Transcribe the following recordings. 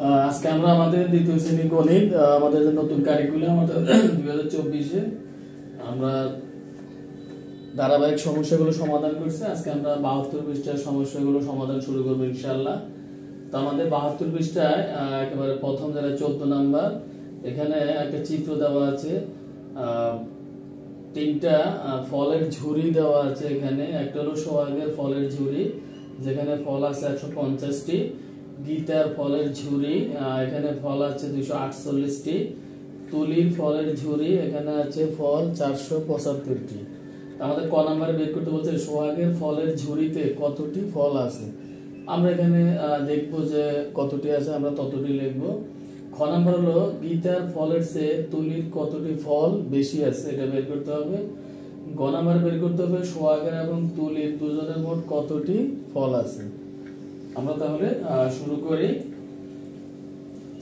আজকে আমরা আমাদের দ্বিতীয় শ্রেণী গণিত আমাদের যে নতুন কারিকুলাম আমাদের 2024-এ আমরা ধারাবাহিক সমস্যাগুলো সমাধান করছি। আজকে আমরা 72 পৃষ্ঠার সমস্যাগুলো সমাধান শুরু করব ইনশাআল্লাহ। তো আমাদের 72 পৃষ্ঠায় একেবারে প্রথম যারা 14 নাম্বার, এখানে একটা চিত্র দেওয়া আছে, তিনটা ফলের ঝুড়ি দেওয়া আছে। এখানে একটা হলো সোহাগের ফলের ঝুড়ি, যেখানে ফল আছে 150টি। গীতার ফলের ঝুড়ি, এখানে ফল আছে 248টি। তুলির ফলের ঝুড়ি, এখানে আছে ফল 475টি। আমাদের ক নাম্বারে বের করতে বলছে সোহাগের ফলের ঝুড়িতে কতটি ফল আছে। আমরা এখানে দেখবো যে কতটি আছে, আমরা ততটি লিখবো। খ নাম্বার হলো গীতার ফলের চেয়ে তুলির কতটি ফল বেশি আছে, এটা বের করতে হবে। গ নাম্বারে বের করতে হবে সোহাগের এবং তুলির দুজনের মোট কতটি ফল আছে। আমরা তাহলে শুরু করি।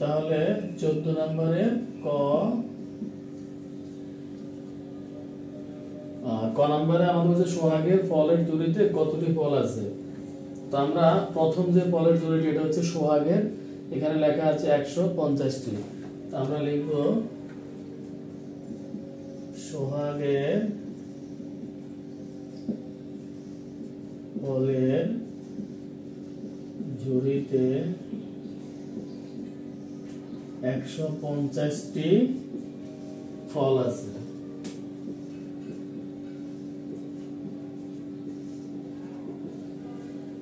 তাহলে 14 নম্বরে ক নম্বরে আমাদের বলছে সোহাগের ফলের ঝুড়িতে কতটি ফল আছে। তো আমরা প্রথম যে ফলের ঝুড়িটি, এটা হচ্ছে সোহাগের, এখানে লেখা আছে 150টি। তো আমরা লিখব সোহাগের ফলের ঝুড়িতে 150টি ফল আছে।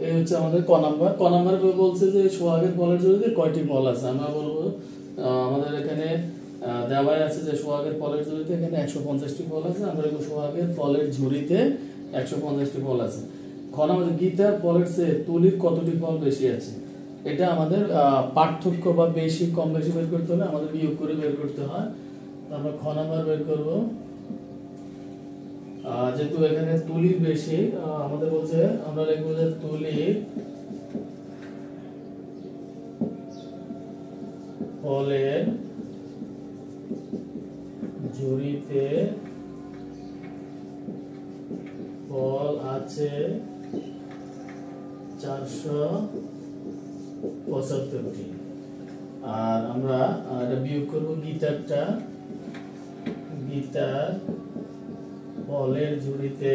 এই হচ্ছে আমাদের ক নাম্বার। ক নাম্বার বলছে যে সোহাগের ফলের ঝুড়িতে কয়টি ফল আছে। আমরা বলবো আমাদের এখানে দেওয়াই আছে যে সোহাগের ফলের ঝুড়িতে এখানে 150টি ফল আছে। আমরা বলবো সোহাগের ফলের ঝুড়িতে 150টি ফল আছে। খ নাম্বার গীতার ফলের চেয়ে তুলির কতটি ফল বেশি আছে। এটা আমাদের পার্থক্য বা বেশি কম বেশি বের করতে হলে আমাদের বিয়োগ করে বের করতে হয়। আমরা খ নাম্বার বের করব। যেহেতু এখানে তুলির বেশি, আমাদের বলছে আমরা লিখবো যে তুলির ফলের ঝুড়িতে ফল আছে 475টি। আর আমরা এটা বিয়োগ করব গীতারটা। গীতার ফলের ঝুড়িতে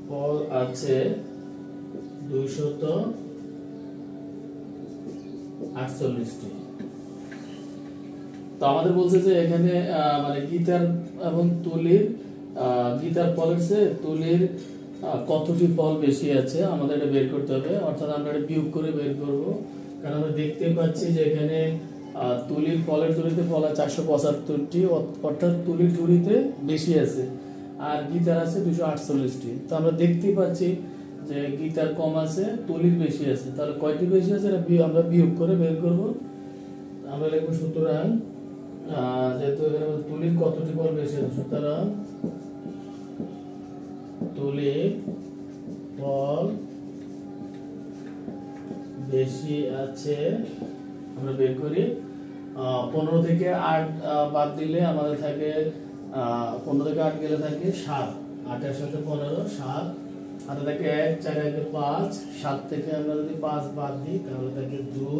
ফল আছে 248টি। তো আমাদের বলছে যে এখানে মানে গীতার এবং তুলির, গীতার ফলের চেয়ে তুলির কতটি ফল বেশি আছে আমাদের এটা বের করতে হবে। অর্থাৎ আমরা এটা বিয়োগ করে বের করব, কারণ আমরা দেখতে পাচ্ছি যে এখানে তুলির ফলের ঝুড়িতে ফল আছে 475টি, অর্থাৎ তুলির ঝুড়িতে বেশি আছে, আর গীতার আছে 248টি। তো আমরা দেখতে পাচ্ছি যে গীতার কম আছে, তুলির বেশি আছে। তাহলে কয়টি বেশি আছে এটা আমরা বিয়োগ করে বের করব। আমরা লিখবো সুতরাং যেহেতু এখানে তুলির কতটি ফল বেশি আছে, সুতরাং তুলির ফল বেশি আছে। আমরা বের করি 15 থেকে 8 বাদ দিলে আমাদের থাকে 15 থেকে 8 গেলে থাকে 7, 8 এর সাথে 15 7, হাতে থাকে 1, 4 একে 5, 7 থেকে আমরা যদি 5 বাদ দিই তাহলে থাকে 2,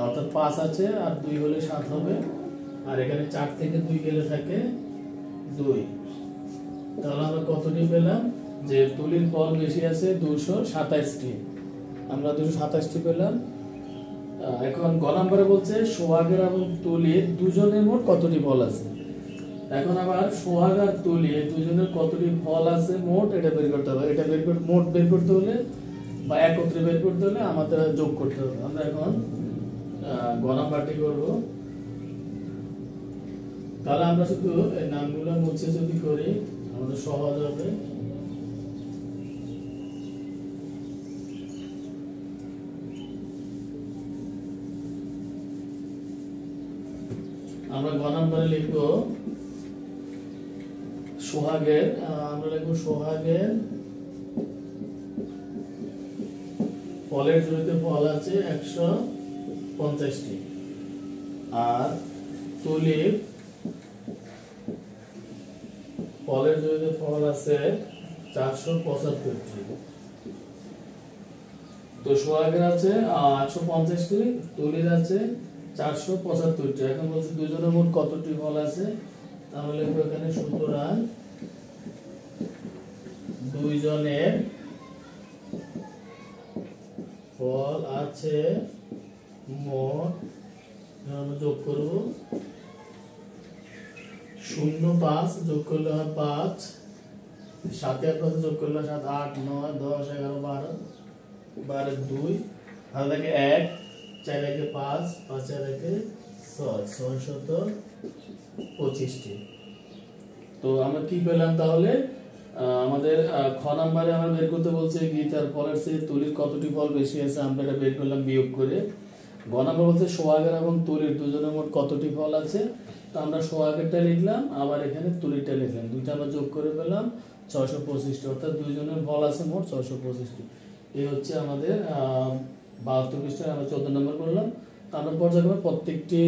অর্থাৎ 5 আছে আর 2 হলে 7 হবে। আর এখানে 4 থেকে 2 গেলে থাকে 2। তাহলে আমরা কতটি পেলাম যে তুলির ফল বেশি আছে 227টি। আমরা 227টি পেলাম। এখন গ নম্বরে বলছে সোহাগের এবং তুলির দুজনের মোট কতটি ফল আছে। এখন আবার সোহাগ আর তুলি দুজনের কতটি ফল আছে মোট, এটা বের করতে হবে। এটা বের করতে মোট বের করতে হলে বা একত্রে বের করতে হলে আমাদের যোগ করতে হবে। আমরা এখন গ নাম্বারটি করব। তাহলে আমরা শুধু এই নামগুলো মুছে যদি করি আমাদের সহজ হবে। আমরা গ নাম্বারে লিখব সোহাগের, আমরা লিখব সোহাগের ফলের ঝুড়িতে ফল আছে 150টি, আর তুলির ফলের ঝুড়িতে ফল আছে 475টি। তো সোহাগের আছে 850টি, তুলির আছে 475টি। এখন বলছে দুজনের মোট কতটি ফল আছে, তাহলে এখানে সুতরাং দুইজনের ফল আছে মোট, আমরা যোগ করব 0, 5 যোগ করলে হয় 5, 7 আর 5 যোগ করলে 7, 8, 9, 10, 11, 12, 12 2 আর থাকে 1, 4 একে 5, 5 আর একে 6, 625টি। তো আমরা কি পেলাম তাহলে, আমাদের খ নাম্বারে আমরা বের করতে বলছে গীতার ফলের চেয়ে তুলির কতটি ফল বেশি আছে, আমরা এটা বের করলাম বিয়োগ করে। গ নাম্বার বলছে সোহাগের এবং তুলির দুজনের মোট কতটি ফল আছে, তো আমরা সোহাগেরটা লিখলাম, আবার এখানে তুলিরটা লিখলাম, দুইটা আমরা যোগ করে পেলাম 625টি, অর্থাৎ দুইজনের ফল আছে মোট 625টি। এই হচ্ছে আমাদের 72 পৃষ্ঠায় আমরা 14 নম্বর করলাম। তো আমরা পর্যায়ক্রমে প্রত্যেকটি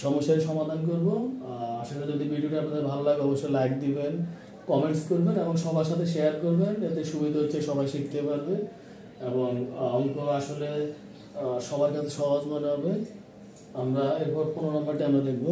সমস্যার সমাধান করব। আশা করি যদি ভিডিওটি আপনাদের ভালো লাগে অবশ্যই লাইক দিবেন, কমেন্টস করবেন এবং সবার সাথে শেয়ার করবেন, এতে সুবিধা হচ্ছে সবাই শিখতে পারবে এবং অঙ্ক আসলে সবার কাছে সহজ মনে হবে। আমরা এরপর 15 নম্বরটি আমরা দেখব।